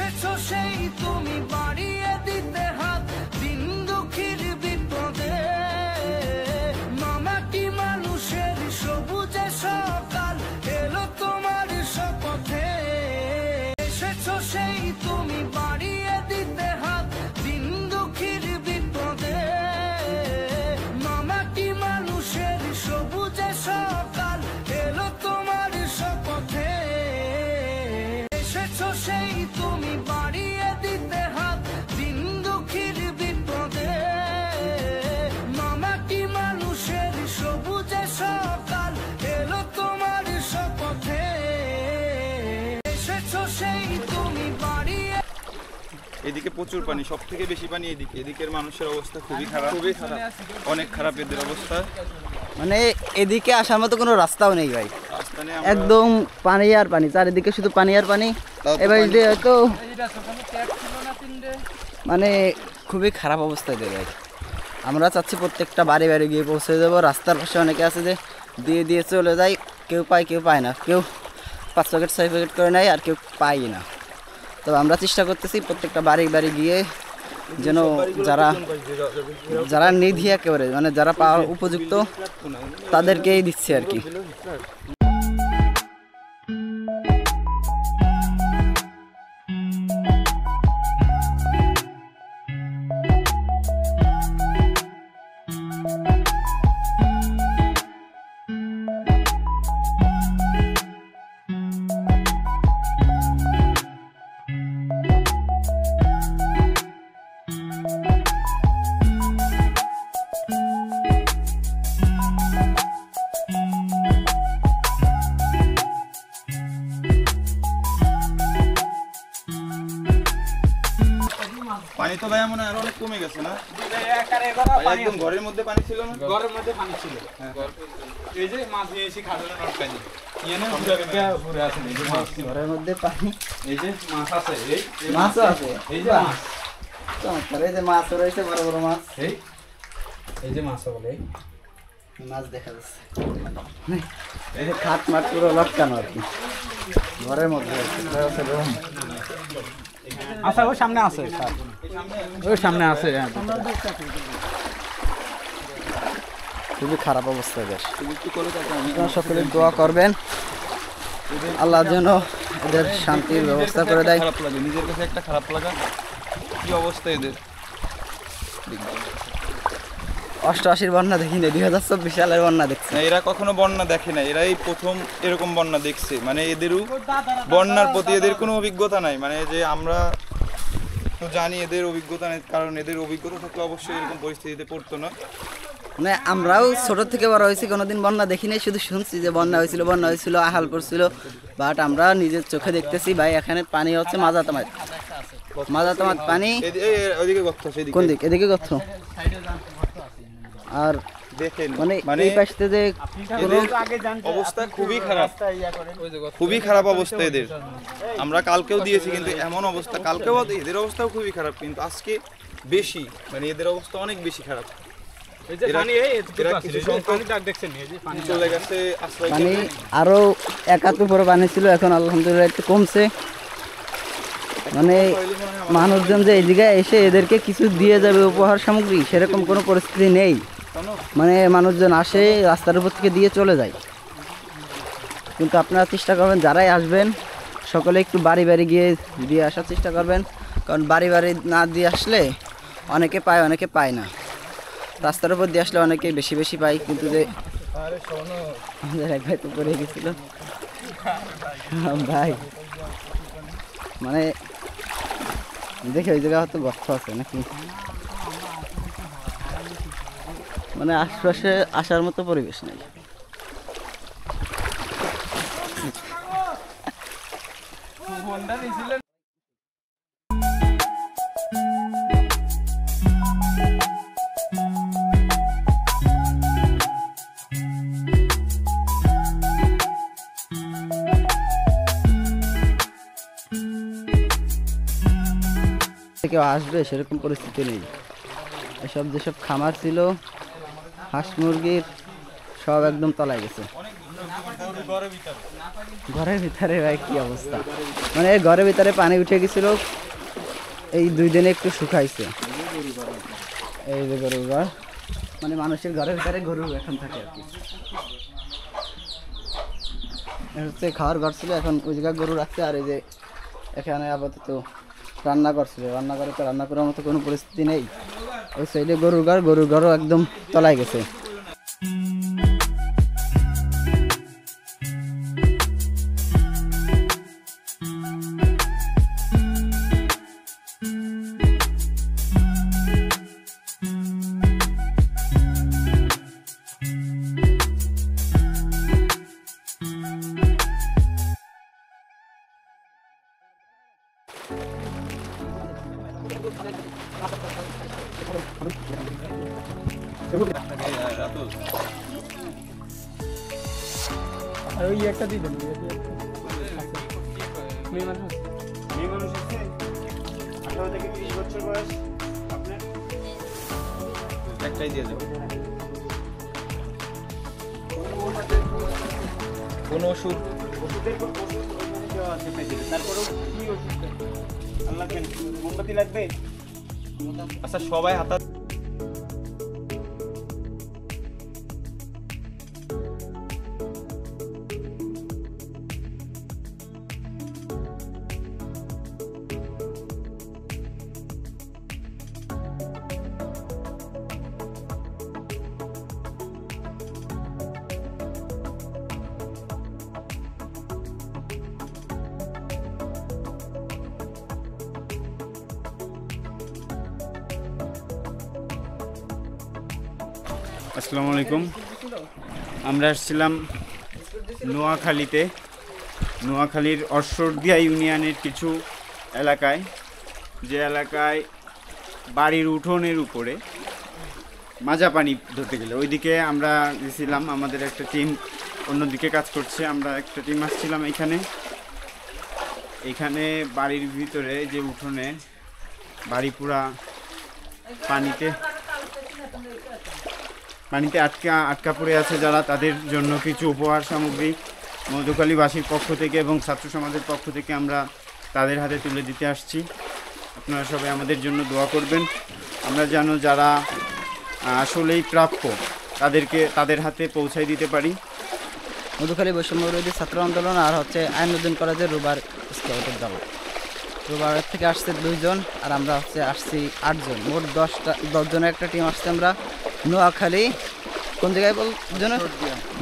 এসেছো সেই তুমি বাড়িয়ে দিতে হাত দিন দুঃখীর বিপদে মামাটি মানুষের সবুজে সকাল এলো তোমার শপথে এসেছো সেই তুমি বাড়িয়ে দিতে হাত দিন দুঃখীর বিপদে মামাটি মানুষের সবুজে সকাল এলো তোমার শপথে এসেছো সেই তুমি বাড়িয়ে দিতে হাত দিন দুঃখীর বিপদে মামাটি মানুষের সবুজে সকাল এলো তোমার শপথে এসেছো সেই তুমি বাড়িয়ে। এদিকে প্রচুর পানি, সব থেকে বেশি পানি এদিকে। এদিকের মানুষের অবস্থা খুবই খারাপ, অনেক খারাপ এদের অবস্থা। মানে এদিকে আসার মতো কোনো রাস্তাও নেই ভাই, একদম পানি আর পানি, চারিদিকে শুধু পানি আর পানি। এবার হয়তো মানে খুবই খারাপ অবস্থায় দেয় ভাই। আমরা চাচ্ছি প্রত্যেকটা বাড়ি বাড়ি গিয়ে পৌঁছে যাবো। রাস্তার পাশে অনেকে আছে যে দিয়ে দিয়ে চলে যায়, কেউ পায় কেউ পায় না, কেউ 5 প্যাকেট 6 প্যাকেট করে নেয় আর কেউ পায় না। তবে আমরা চেষ্টা করতেছি প্রত্যেকটা বাড়ি বাড়ি গিয়ে যেন যারা নিধি একেবারে মানে যারা পাওয়ার উপযুক্ত তাদেরকেই দিচ্ছে আর কি। পানি তো ভাই মনে হয় আরো অনেক কমে গেছে না? একদম ঘরের মধ্যে পানি ছিল না? ঘরের মধ্যে পানি ছিল। এই যে মাছ নিয়েছি খাজনা নটকানি ঘরের মধ্যে পানি, এই যে মাছ আছে, এই মাছও আছে, এই যে মাছ চমৎকার। এই যে মাছ রয়েছে, বড় বড় মাছ, এই যে মাছ বলে মাছ দেখা যাচ্ছে। এই যে খাট মাঠ পুরো লটকানো আর কি ঘরের মধ্যে। আচ্ছা ওই সামনে আছে, ওই সামনে আছে। খুবই খারাপ অবস্থা বেশ। সকলে দোয়া করবেন আল্লাহ যেন এদের শান্তির ব্যবস্থা করে দেয়। খারাপ লাগে, নিজের কাছে একটা খারাপ লাগা। কি অবস্থা এদের! 88 বন্যা দেখিনি, 2024 সালের বন্যা দেখছে। এরা কখনো বন্যা দেখে না, এরাই প্রথম এরকম বন্যা দেখছে। মানে এদেরও বন্যার প্রতি এদের কোনো অভিজ্ঞতা নাই। মানে যে আমরা তো জানি এদের অভিজ্ঞতা নেই, কারণ এদের অভিজ্ঞতা থাকলে অবশ্যই এরকম পরিস্থিতিতে পড়তো না। মানে আমরাও ছোট থেকে বড় হয়েছি, কোনোদিন বন্যা দেখিনি, শুধু শুনছি যে বন্যা হয়েছিল, আহাল পড়ছিল। বাট আমরা নিজের চোখে দেখতেছি ভাই, এখানে পানি হচ্ছে মাজাতামাত পানি। কোন দিক? এদিকে গর্ত। আর দেখেন মানে এই পাশে যে অবস্থা খুবই খারাপ, খুবই খারাপ অবস্থা এদের। আমরা কালকেও দিয়েছি কিন্তু এমন অবস্থা, কালকেও এদের অবস্থাও খুবই খারাপ, কিন্তু আজকে বেশি, মানে এদের অবস্থা অনেক বেশি খারাপ। পানি আরো 71 উপরে পানি ছিল, এখন আলহামদুলিল্লাহ একটু কমছে। মানে মানুষজন যে এই জায়গায় এসে এদেরকে কিছু দিয়ে যাবে উপহার সামগ্রী, সেরকম কোনো পরিস্থিতি নেই। মানে মানুষজন আসে রাস্তার উপর থেকে দিয়ে চলে যায়। কিন্তু আপনারা চেষ্টা করবেন যারাই আসবেন সকলে একটু বাড়ি বাড়ি গিয়ে দিয়ে আসার চেষ্টা করবেন, কারণ বাড়ি বাড়ি না দিয়ে আসলে অনেকে পায় অনেকে পায় না। রাস্তার উপর দিয়ে আসলে অনেকে বেশি বেশি পায়, কিন্তু যে আমাদের এক ভাই তো পড়ে গেছিল ভাই, মানে দেখে ওই জায়গায় হয়তো গর্ত আছে নাকি, মানে আশপাশে আসার মতো পরিবেশ নেই। কেউ আসবে সেরকম পরিস্থিতি নেই। এসব যেসব খামার ছিল হাঁস মুরগির সব একদম তলায় গেছে। ঘরের ভিতরে ভাই কি অবস্থা, মানে ঘরের ভিতরে পানি উঠে গেছিল, এই 2 দিনে একটু শুকাইছে। এই যে গরুর ঘর, মানে মানুষের ঘরের ভিতরে গরু এখন থাকে আর কি। হচ্ছে খাওয়ার ঘর ছিল, এখন ওই জায়গায় গরু রাখছে। আর এই যে এখানে আপাতত রান্না করছিল, রান্না করে তো রান্না করার মতো কোনো পরিস্থিতি নেই। ওই সাইডে গরুর ঘরও একদম তলায় গেছে। একটাই দিয়ে যাবো। কোন ওষুধ? আচ্ছা সবাই হাতা আসসালামু আলাইকুম। আমরা আসছিলাম নোয়াখালীতে, নোয়াখালীর অশ্বরদিয়া ইউনিয়নের কিছু এলাকায়, যে এলাকায় বাড়ির উঠোনের উপরে মাজা পানি ধরতে গেলে ওইদিকে আমরা গেছিলাম। আমাদের একটা টিম অন্যদিকে কাজ করছে, আমরা একটা টিম আসছিলাম এখানে বাড়ির ভিতরে যে উঠোনে বাড়ি পুরা পানিতে আটকা পড়ে আছে যারা, তাদের জন্য কিছু উপহার সামগ্রী মধুখালীবাসীর পক্ষ থেকে এবং ছাত্র সমাজের পক্ষ থেকে আমরা তাদের হাতে তুলে দিতে আসছি। আপনারা সবাই আমাদের জন্য দোয়া করবেন, আমরা যেন যারা আসলেই প্রাপ্য তাদের হাতে পৌঁছাই দিতে পারি। মধুখালী বৈষম্য বিরোধী ছাত্র আন্দোলন আর হচ্ছে আইনুদ্দিন কলেজের রুবার স্কাউটের দল, রুবারের থেকে আসছে 2 জন, আর আমরা আসছি 8 জন, মোট 10 জনের একটা টিম আসছে। আমরা নোয়াখালী কোন জায়গায়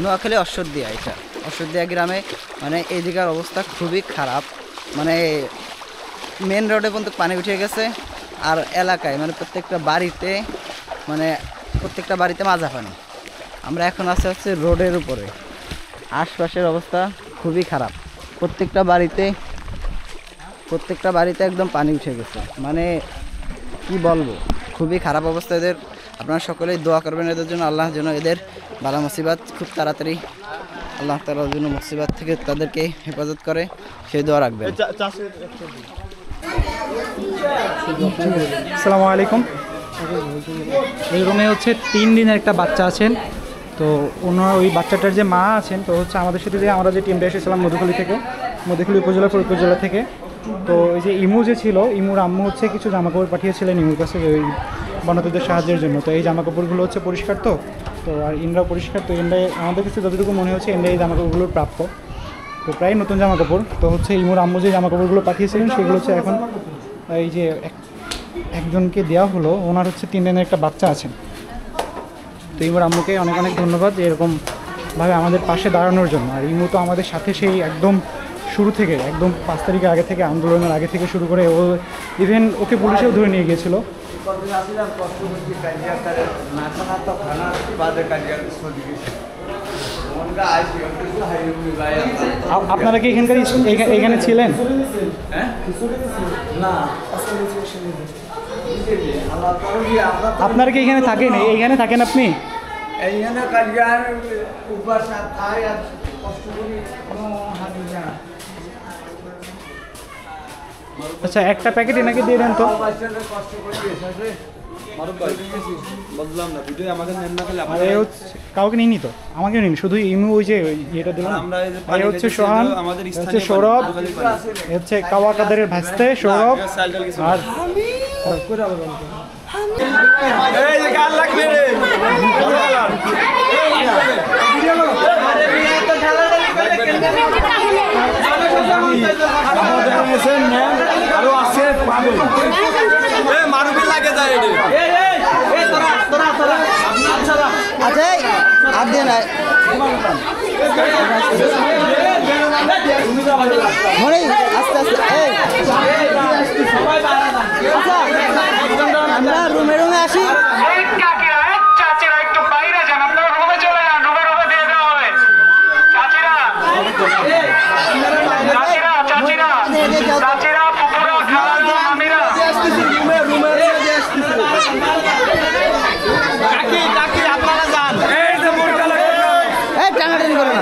নোয়াখালী অশ্বরদিয়া, এটা অশ্বরদিয়া গ্রামে। মানে এই জায়গার অবস্থা খুবই খারাপ, মানে মেন রোডে পর্যন্ত পানি উঠে গেছে। আর এলাকায় মানে প্রত্যেকটা বাড়িতে মাজা পানি। আমরা এখন হচ্ছে রোডের উপরে, আশপাশের অবস্থা খুবই খারাপ। প্রত্যেকটা বাড়িতে একদম পানি উঠে গেছে, মানে কি বলবো, খুবই খারাপ অবস্থা এদের। আপনারা সকলেই দোয়া করবেন এদের জন্য, আল্লাহ যেন এদের বালা মুসিবত খুব তাড়াতাড়ি আল্লাহ তাআলার জন্য মুসিবত থেকে তাদেরকে হেফাজত করে, সেই দোয়া রাখবেন। আসসালামু আলাইকুম। এই রুমে হচ্ছে 3 দিনের একটা বাচ্চা আছেন, তো ওই বাচ্চাটার যে মা আছেন, তো হচ্ছে আমাদের সাথে যে আমরা যে টিমটা এসেছিলাম মধুখালী উপজেলা থেকে, তো এই যে ইমু যে ছিল, ইমুর আম্মু হচ্ছে কিছু জামাকাপড় পাঠিয়েছিলেন ইমুর কাছে ওই বন্যার্থীদের সাহায্যের জন্য। তো এই জামাকাপড়গুলো হচ্ছে পরিষ্কার, তো আর ইনরাও পরিষ্কার, তো এনরাই আমাদের কাছে যতটুকু মনে হচ্ছে এনরাই এই জামাকাপড়গুলোর প্রাপ্য, তো প্রায় নতুন জামাকাপড়। তো হচ্ছে ইমুর আম্মু যে জামাকাপড়গুলো পাঠিয়েছিলেন সেগুলো হচ্ছে এখন এই যে একজনকে দেওয়া হলো, ওনার হচ্ছে 3 দিনের একটা বাচ্চা আছেন। তো ইমুর আম্মুকে অনেক অনেক ধন্যবাদ যে এরকমভাবে আমাদের পাশে দাঁড়ানোর জন্য। আর ইমু তো আমাদের সাথে সেই একদম শুরু থেকে, একদম 5 তারিখের আগে থেকে, আন্দোলনের আগে থেকে শুরু করে, ও ইভেন ওকে পুলিশেও ধরে নিয়ে গিয়েছিল। আপনারা কি এখানে ছিলেন? আপনারা কি এখানে থাকেন? এইখানে থাকেন আপনি? আচ্ছা, একটা প্যাকেট এনাকে দিয়ে দেন তো। বুঝলাম না ভিডিও আমাকে নেন না খালি আর এ হচ্ছে কাউকে নিইনি তো, আমাকে নিন, শুধু ইমু ওই যে ইয়েটা দিলাম। আমরা এই যে আর এ হচ্ছে সোহান, আমাদের এ হচ্ছে স্থানীয় সৌরভ, পানি। এ হচ্ছে কাওয়া কাদেরের ভাসতে সৌরভ, আর এই যে গাল লাগবে রে আরো আছে মারুবি লাগে যায় আচ্ছা আর দিয়ে নাই মনে আস্তে আস্তে এই আচ্ছা আমরা রুমে রুমে আসি। চাচিরা একটু বাইরে যান, আপনারা রুমে চলে যান, রুমে দিয়ে দেওয়া হবে। চাচিরা পুকুরা খালারা মামিরা এই টানাটানি করো না।